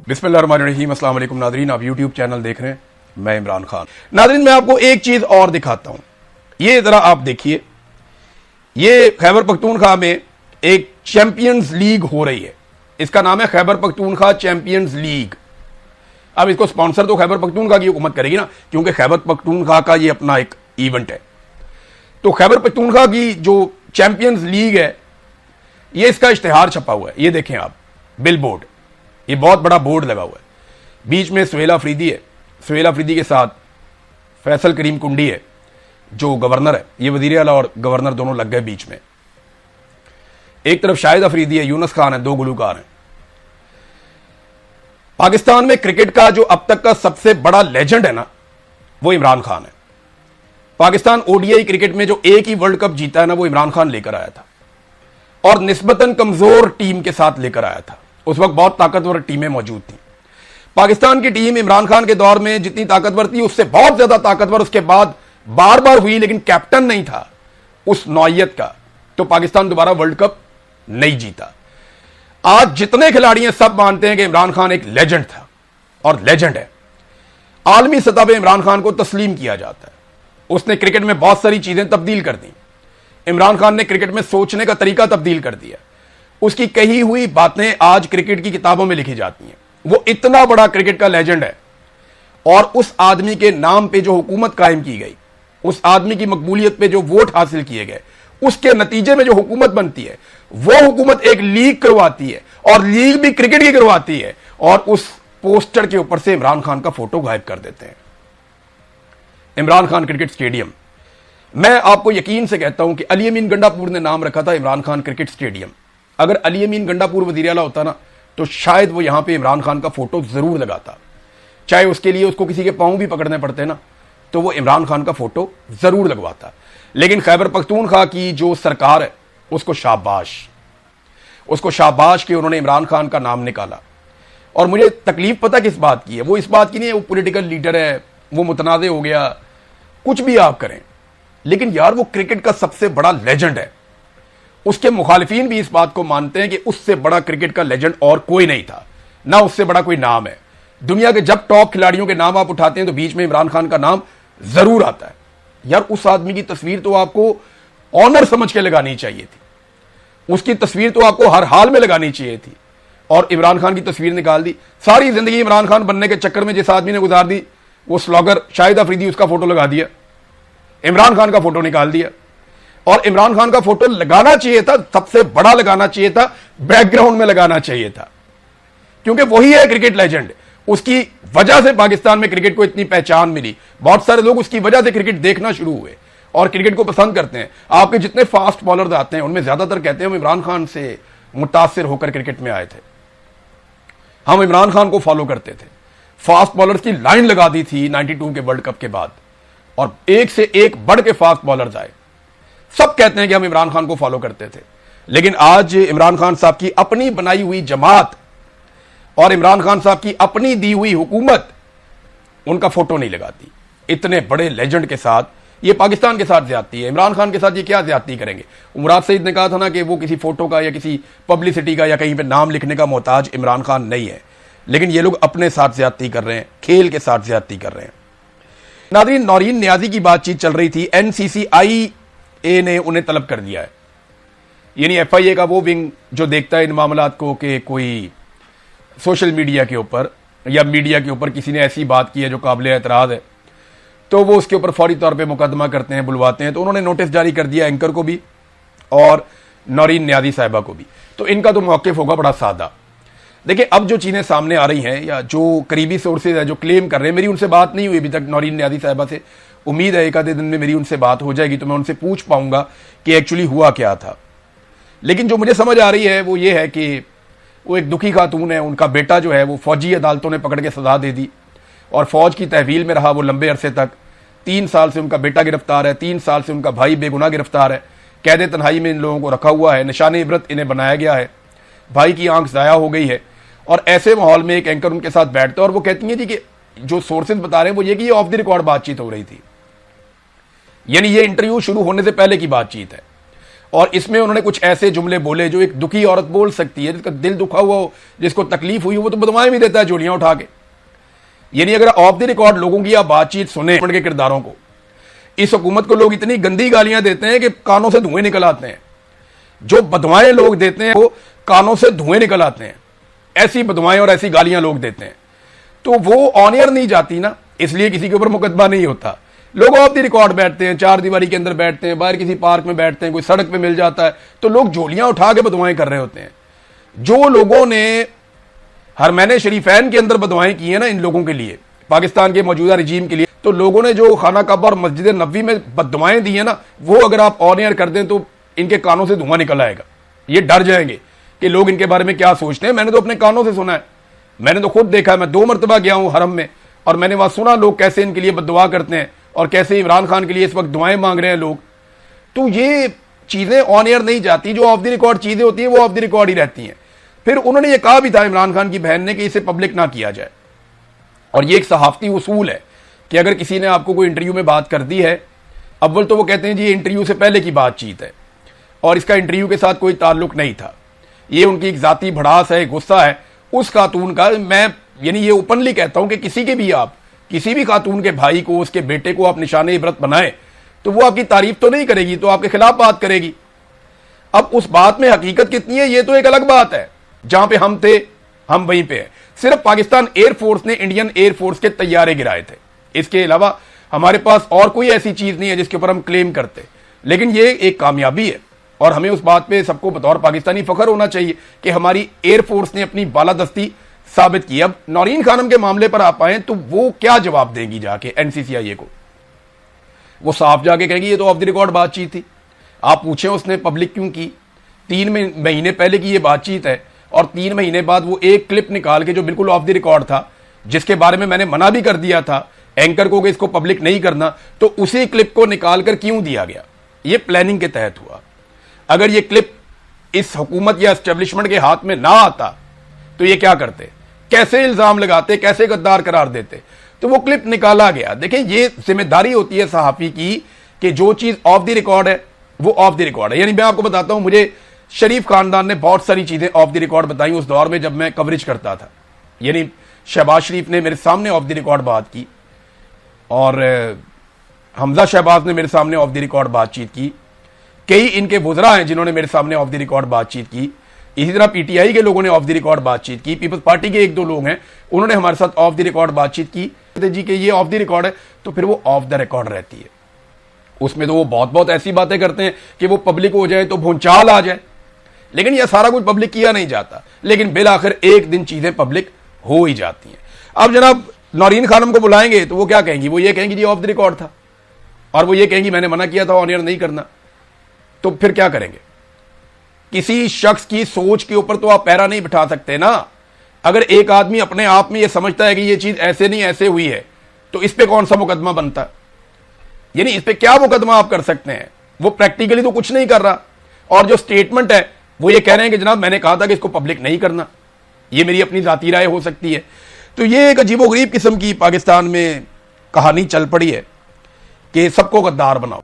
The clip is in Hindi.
बिस्मिल्लाहिर्रहमानिर्रहीम। अस्सलाम वालेकुम नादरीन, आप यूट्यूब चैनल देख रहे हैं, मैं इमरान खान। नादरीन, मैं आपको एक चीज और दिखाता हूं, ये जरा आप देखिए। ये खैबर पख्तूनख्वा में एक चैंपियंस लीग हो रही है, इसका नाम है खैबर पख्तूनख्वा चैंपियंस लीग। अब इसको स्पॉन्सर तो खैबर पख्तूनख्वा की हुकूमत करेगी ना, क्योंकि खैबर पख्तूनख्वा का ये अपना एक इवेंट है। तो खैबर पख्तूनख्वा की जो चैंपियंस लीग है, ये इसका इश्तिहार छपा हुआ है, ये देखें आप, बिल बोर्ड, ये बहुत बड़ा बोर्ड लगा हुआ है। बीच में सुहेल अफरीदी है, सुहेल अफरीदी के साथ फैसल करीम कुंडी है जो गवर्नर है, ये वजीर आला और गवर्नर दोनों लग गए बीच में। एक तरफ शाहिद अफरीदी है, यूनुस खान है, दो गुलूकार हैं। पाकिस्तान में क्रिकेट का जो अब तक का सबसे बड़ा लेजेंड है ना, वो इमरान खान है। पाकिस्तान ओडीआई क्रिकेट में जो एक ही वर्ल्ड कप जीता है ना, वो इमरान खान लेकर आया था, और निस्बतन कमजोर टीम के साथ लेकर आया था। उस वक्त बहुत ताकतवर टीमें मौजूद थी। पाकिस्तान की टीम इमरान खान के दौर में जितनी ताकतवर थी, उससे बहुत ज्यादा ताकतवर उसके बाद बार बार हुई, लेकिन कैप्टन नहीं था उस नौयत का, तो पाकिस्तान दोबारा वर्ल्ड कप नहीं जीता। आज जितने खिलाड़ी हैं सब मानते हैं कि इमरान खान एक लेजेंड था और लेजेंड है। आलमी सतह पर इमरान खान को तस्लीम किया जाता है। उसने क्रिकेट में बहुत सारी चीजें तब्दील कर दी। इमरान खान ने क्रिकेट में सोचने का तरीका तब्दील कर दिया। उसकी कही हुई बातें आज क्रिकेट की किताबों में लिखी जाती हैं। वो इतना बड़ा क्रिकेट का लेजेंड है, और उस आदमी के नाम पे जो हुकूमत कायम की गई, उस आदमी की मकबूलियत पे जो वोट हासिल किए गए, उसके नतीजे में जो हुकूमत बनती है, वो हुकूमत एक लीग करवाती है, और लीग भी क्रिकेट की करवाती है, और उस पोस्टर के ऊपर से इमरान खान का फोटो गायब कर देते हैं। इमरान खान क्रिकेट स्टेडियम, मैं आपको यकीन से कहता हूं कि अली अमीन गंडापुर ने नाम रखा था इमरान खान क्रिकेट स्टेडियम। अगर अली अमीन गंडापुर वजीर आला होता ना, तो शायद वो यहां पे इमरान खान का फोटो जरूर लगाता। चाहे उसके लिए उसको किसी के पांव भी पकड़ने पड़ते ना, तो वो इमरान खान का फोटो जरूर लगवाता। लेकिन खैबर पख्तूनख्वा की जो सरकार है, उसको शाबाश कि उन्होंने इमरान खान का नाम निकाला। और मुझे तकलीफ पता किस बात की है, वो इस बात की नहीं है वो पॉलिटिकल लीडर है, वो मुतनाज़े हो गया, कुछ भी आप करें, लेकिन यार वो क्रिकेट का सबसे बड़ा लेजेंड है। उसके मुखालिफिन भी इस बात को मानते हैं कि उससे बड़ा क्रिकेट का लेजेंड और कोई नहीं था, ना उससे बड़ा कोई नाम है। दुनिया के जब टॉप खिलाड़ियों के नाम आप उठाते हैं, तो बीच में इमरान खान का नाम जरूर आता है। यार उस आदमी की तस्वीर तो आपको ऑनर समझ के लगानी चाहिए थी, उसकी तस्वीर तो आपको हर हाल में लगानी चाहिए थी, और इमरान खान की तस्वीर निकाल दी। सारी जिंदगी इमरान खान बनने के चक्कर में जिस आदमी ने गुजार दी, वो स्लॉगर शाहिद अफरीदी, उसका फोटो लगा दिया, इमरान खान का फोटो निकाल दिया। और इमरान खान का फोटो लगाना चाहिए था, सबसे बड़ा लगाना चाहिए था, बैकग्राउंड में लगाना चाहिए था, क्योंकि वही है क्रिकेट लेजेंड। उसकी वजह से पाकिस्तान में क्रिकेट को इतनी पहचान मिली। बहुत सारे लोग उसकी वजह से क्रिकेट देखना शुरू हुए और क्रिकेट को पसंद करते हैं। आपके जितने फास्ट बॉलर आते हैं, उनमें ज्यादातर कहते हैं हम इमरान खान से मुतासिर होकर क्रिकेट में आए थे, हम इमरान खान को फॉलो करते थे। फास्ट बॉलर्स की लाइन लगा दी थी 92 के वर्ल्ड कप के बाद, और एक से एक बढ़ के फास्ट बॉलर्स आए। सब कहते हैं कि हम इमरान खान को फॉलो करते थे, लेकिन आज इमरान खान साहब की अपनी बनाई हुई जमात और इमरान खान साहब की अपनी दी हुई हुकूमत उनका फोटो नहीं लगाती। इतने बड़े लेजेंड के साथ ये पाकिस्तान के साथ ज्यादती है, इमरान खान के साथ ये क्या ज्यादती करेंगे। मुराद सईद ने कहा था ना कि वो किसी फोटो का या किसी पब्लिसिटी का या कहीं पे नाम लिखने का मोहताज इमरान खान नहीं है, लेकिन ये लोग अपने साथ ज्यादती कर रहे हैं, खेल के साथ ज्यादती कर रहे हैं। नाज़रीन, नौरीन नियाजी की बातचीत चल रही थी, NCCIA ने उन्हें तलब कर दिया है, यानी FIA का वो विंग जो देखता है इन मामलात को कि कोई सोशल मीडिया के ऊपर या मीडिया के ऊपर किसी ने ऐसी बात की है जो काबिल एतराज है, तो वो उसके ऊपर फौरी तौर पे मुकदमा करते हैं, बुलवाते हैं। तो उन्होंने नोटिस जारी कर दिया एंकर को भी और नौरीन नियाजी साहिबा को भी। तो इनका तो मौक़िफ़ होगा बड़ा सादा। देखिए, अब जो चीज़ें सामने आ रही हैं, या जो करीबी सोर्सेज है जो क्लेम कर रहे हैं, मेरी उनसे बात नहीं हुई अभी तक नौरीन नियाजी साहिबा से, उम्मीद है एक आधे दिन में मेरी उनसे बात हो जाएगी, तो मैं उनसे पूछ पाऊंगा कि एक्चुअली हुआ क्या था। लेकिन जो मुझे समझ आ रही है वो ये है कि वो एक दुखी खातून है, उनका बेटा जो है वो फौजी अदालतों ने पकड़ के सजा दे दी, और फौज की तहवील में रहा वो लंबे अरसे तक। 3 साल से उनका बेटा गिरफ्तार है, 3 साल से उनका भाई बेगुनाह गिरफ्तार है। कैद तन्हाई में इन लोगों को रखा हुआ है, निशान इबरत इन्हें बनाया गया है। भाई की आंख ज़ाया हो गई है, और ऐसे माहौल में एक एंकर उनके साथ बैठते हैं और वो कहती हैं जी कि जो सोर्सेज बता रहे हैं वो ये कि ये ऑफ द रिकॉर्ड बातचीत हो रही थी, यानी ये इंटरव्यू शुरू होने से पहले की बातचीत है। और इसमें उन्होंने कुछ ऐसे जुमले बोले जो एक दुखी औरत बोल सकती है, जिसका दिल दुखा हुआ हो, जिसको तकलीफ हुई हो, वो तो बदवाएं भी देता है जोलियां उठा के। यानी अगर ऑफ द रिकॉर्ड लोगों की आप बातचीत सुने के किरदारों को, इस हुकूमत को लोग इतनी गंदी गालियां देते हैं कि कानों से धुएं निकल आते हैं। जो बदवाएं लोग देते हैं वो कानों से धुएं निकल आते हैं, ऐसी बदवाएं और ऐसी गालियां लोग देते हैं। तो वो ऑन एयर नहीं जाती ना, इसलिए किसी के ऊपर मुकदमा नहीं होता। लोग ऑफ द रिकॉर्ड बैठते हैं, चार दीवारी के अंदर बैठते हैं, बाहर किसी पार्क में बैठते हैं, कोई सड़क पे मिल जाता है, तो लोग झोलियां उठा के बदवाएं कर रहे होते हैं। जो लोगों ने हरमैन शरीफैन के अंदर बदवाएं की है ना इन लोगों के लिए, पाकिस्तान के मौजूदा रजीम के लिए, तो लोगों ने जो खाना काबा और मस्जिद नबवी में बदवाएं दी है ना, वो अगर आप ऑन एयर कर दें तो इनके कानों से धुआं निकल आएगा। ये डर जाएंगे कि लोग इनके बारे में क्या सोचते हैं। मैंने तो अपने कानों से सुना है, मैंने तो खुद देखा है। मैं 2 मरतबा गया हूं हरम में और मैंने वहां सुना लोग कैसे इनके लिए बददुआ करते हैं और कैसे इमरान खान के लिए इस वक्त दुआएं मांग रहे हैं लोग। तो ये चीजें ऑन एयर नहीं जाती, जो ऑफ द रिकॉर्ड चीजें होती हैं वो ऑफ द रिकॉर्ड ही रहती हैं। फिर उन्होंने ये कहा भी था इमरान खान की बहन ने कि इसे पब्लिक ना किया जाए, और ये एक सहाफती उसूल है कि अगर किसी ने आपको कोई इंटरव्यू में बात कर दी है, अव्वल तो वो कहते हैं जी ये इंटरव्यू से पहले की बातचीत है और इसका इंटरव्यू के साथ कोई ताल्लुक नहीं था, ये उनकी एक जाती भड़ास है, गुस्सा है उस खातून का। मैं यानी ये ओपनली कहता हूं कि किसी के भी आप किसी भी खातून के भाई को, उसके बेटे को आप निशाने इबरत बनाए तो वो आपकी तारीफ तो नहीं करेगी, तो आपके खिलाफ बात करेगी। अब उस बात में हकीकत कितनी है ये तो एक अलग बात है। जहां पे हम थे हम वहीं पे हैं। सिर्फ पाकिस्तान एयरफोर्स ने इंडियन एयरफोर्स के तैयारे गिराए थे, इसके अलावा हमारे पास और कोई ऐसी चीज नहीं है जिसके ऊपर हम क्लेम करते। लेकिन ये एक कामयाबी है और हमें उस बात पे सबको बतौर पाकिस्तानी फख्र होना चाहिए कि हमारी एयरफोर्स ने अपनी बालादस्ती साबित की। अब नौरीन खानम के मामले पर आप आए तो वो क्या जवाब देगी जाके एनसीसीआईए को? वो साफ जाके कहेगी ये तो ऑफ द रिकॉर्ड बातचीत थी। आप पूछें उसने पब्लिक क्यों की? 3 महीने पहले की ये बातचीत है और 3 महीने बाद वो एक क्लिप निकाल के जो बिल्कुल ऑफ द रिकॉर्ड था, जिसके बारे में मैंने मना भी कर दिया था एंकर को कि इसको पब्लिक नहीं करना, तो उसी क्लिप को निकाल कर क्यों दिया गया? ये प्लानिंग के तहत हुआ। अगर ये क्लिप इस हुकूमत या एस्टेब्लिशमेंट के हाथ में ना आता तो ये क्या करते? कैसे इल्जाम लगाते, कैसे गद्दार करार देते? तो वो क्लिप निकाला गया। देखें ये जिम्मेदारी होती है सहाफी की कि जो चीज ऑफ द रिकॉर्ड है वो ऑफ द रिकॉर्ड है। यानी मैं आपको बताता हूं, मुझे शरीफ खानदान ने बहुत सारी चीजें ऑफ द रिकॉर्ड बताई उस दौर में जब मैं कवरेज करता था। यानी शहबाज शरीफ ने मेरे सामने ऑफ द रिकॉर्ड बात की और हमजा शहबाज ने मेरे सामने ऑफ द रिकॉर्ड बातचीत की। कई इनके वुज़रा हैं जिन्होंने मेरे सामने ऑफ द रिकॉर्ड बातचीत की। इसी तरह पीटीआई के लोगों ने ऑफ द रिकॉर्ड बातचीत की। पीपल्स पार्टी के 1-2 लोग हैं, उन्होंने हमारे साथ ऑफ द रिकॉर्ड बातचीत की जी कि ये ऑफ द रिकॉर्ड है, तो फिर वो ऑफ द रिकॉर्ड रहती है। उसमें तो वो बहुत ऐसी बातें करते हैं कि वो पब्लिक हो जाए तो भूचाल आ जाए, लेकिन यह सारा कुछ पब्लिक किया नहीं जाता। लेकिन बिल आखिर एक दिन चीजें पब्लिक हो ही जाती हैं। अब जनाब नौरीन खानम को बुलाएंगे तो वो क्या कहेंगी? वो ये कहेंगी जी ऑफ द रिकॉर्ड था, और वो ये कहेंगी मैंने मना किया था ऑन एयर नहीं करना। तो फिर क्या करेंगे? किसी शख्स की सोच के ऊपर तो आप पैरा नहीं बिठा सकते ना। अगर एक आदमी अपने आप में यह समझता है कि यह चीज ऐसे नहीं ऐसे हुई है, तो इस पे कौन सा मुकदमा बनता है? यानी इस पे क्या मुकदमा आप कर सकते हैं? वो प्रैक्टिकली तो कुछ नहीं कर रहा, और जो स्टेटमेंट है वो ये कह रहे हैं कि जनाब मैंने कहा था कि इसको पब्लिक नहीं करना। ये मेरी अपनी जाती राय हो सकती है। तो ये एक अजीबोगरीब किस्म की पाकिस्तान में कहानी चल पड़ी है कि सबको गद्दार बनाओ।